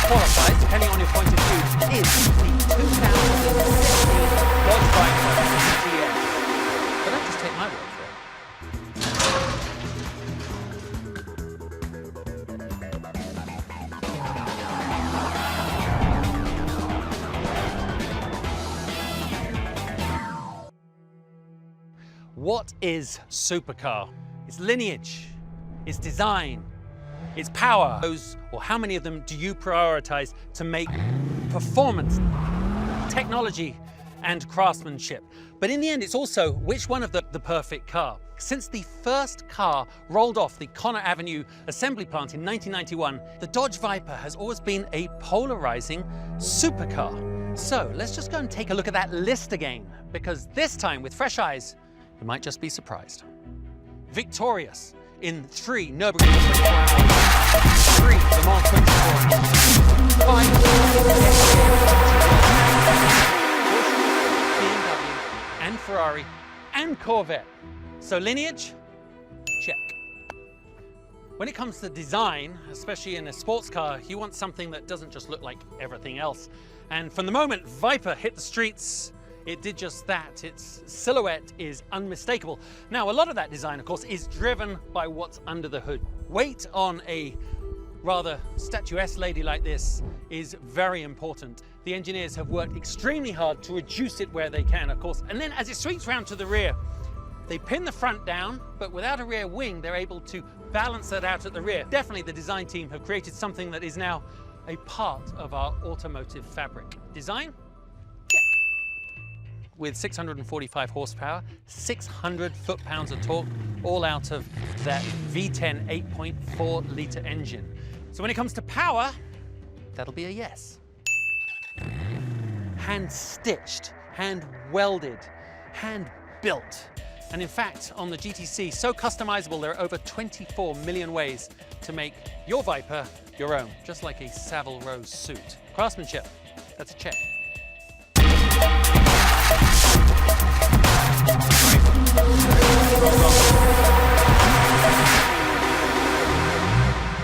qualifies, depending on your point of view, is the 2016 Dodge Viper GTS. But don't just take my word for it. What is supercar? Its lineage, its design, its power. Or how many of them do you prioritize to make performance, technology, and craftsmanship? But in the end, it's also which one of the perfect car. Since the first car rolled off the Connor Avenue assembly plant in 1991, the Dodge Viper has always been a polarizing supercar. So let's just go and take a look at that list again, because this time with fresh eyes, you might just be surprised. Victorious in 3 Nürburgring 24 hours, 3 Le Mans 24 hours, 5 BMW and Ferrari and Corvette. So lineage, check. When it comes to design, especially in a sports car, you want something that doesn't just look like everything else. And from the moment Viper hit the streets, it did just that. Its silhouette is unmistakable. Now, a lot of that design, of course, is driven by what's under the hood. Weight on a rather statuesque lady like this is very important. The engineers have worked extremely hard to reduce it where they can, of course. And then as it sweeps round to the rear, they pin the front down, but without a rear wing, they're able to balance that out at the rear. Definitely the design team have created something that is now a part of our automotive fabric. Design? Check. With 645 horsepower, 600 foot-pounds of torque, all out of that V10 8.4 litre engine. So when it comes to power, that'll be a yes. Hand-stitched, hand-welded, hand-built. And in fact, on the GTC, so customizable, there are over 24 million ways to make your Viper your own, just like a Savile Row suit. Craftsmanship, that's a check.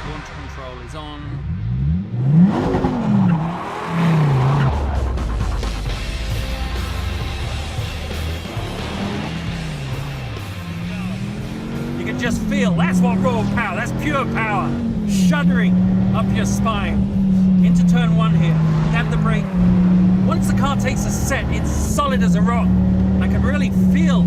Launch control is on. You can just feel, that's what raw power, that's pure power, shuddering up your spine. Into turn 1 here, dab the brake. Once the car takes a set, it's solid as a rock. I can really feel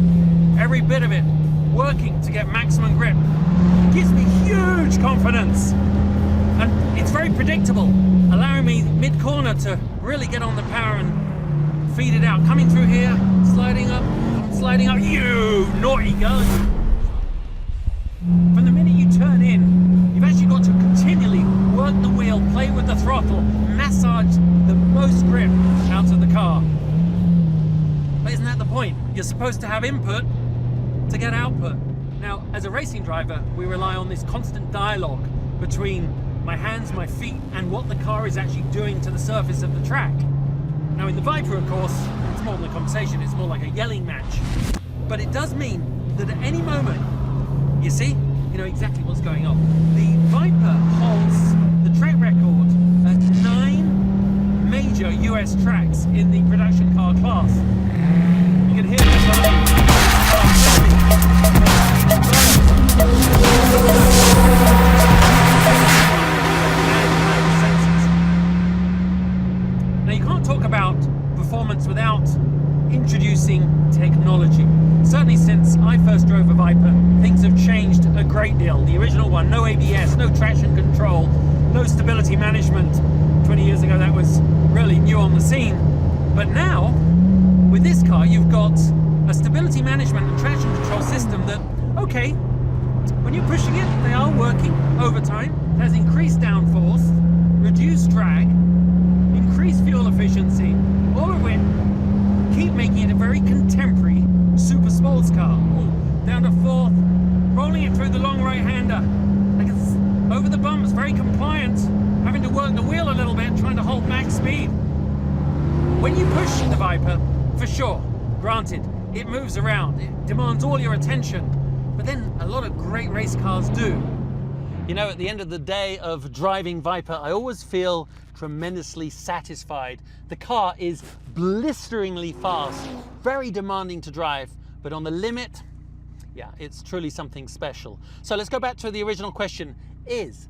every bit of it working to get maximum grip. It gives me huge confidence. And it's very predictable, allowing me mid-corner to really get on the power and feed it out. Coming through here, sliding up, you naughty girl. From the minute you turn in, you've actually got to continually work the wheel, play with the throttle, massage the most grip out of the car. But isn't that the point? You're supposed to have input to get output. Now, as a racing driver, we rely on this constant dialogue between my hands, my feet, and what the car is actually doing to the surface of the track. Now, in the Viper, of course, it's more than a conversation, it's more like a yelling match. But it does mean that at any moment, you see, you know exactly what's going on. The Viper holds the track record at 9 major US tracks in the production car class. You can hear that. Now, you can't talk about performance without introducing technology. Certainly since I first drove a Viper, things have changed a great deal. The original one, no ABS, no traction control, no stability management. 20 years ago, that was really new on the scene. But now, with this car, you've got a stability management and traction control system that, okay, when you're pushing it, they are working over time. It has increased downforce, reduced drag, increased fuel efficiency, all of which keep making it a very contemporary super sports car. Ooh, down to 4th, rolling it through the long right-hander. Like it's over the bumps, very compliant, having to work the wheel a little bit, trying to hold max speed. When you push the Viper, for sure, granted, it moves around, it demands all your attention, but then a lot of great race cars do. You know, at the end of the day of driving Viper, I always feel tremendously satisfied. The car is blisteringly fast, very demanding to drive, but on the limit, yeah, it's truly something special. So let's go back to the original question. Is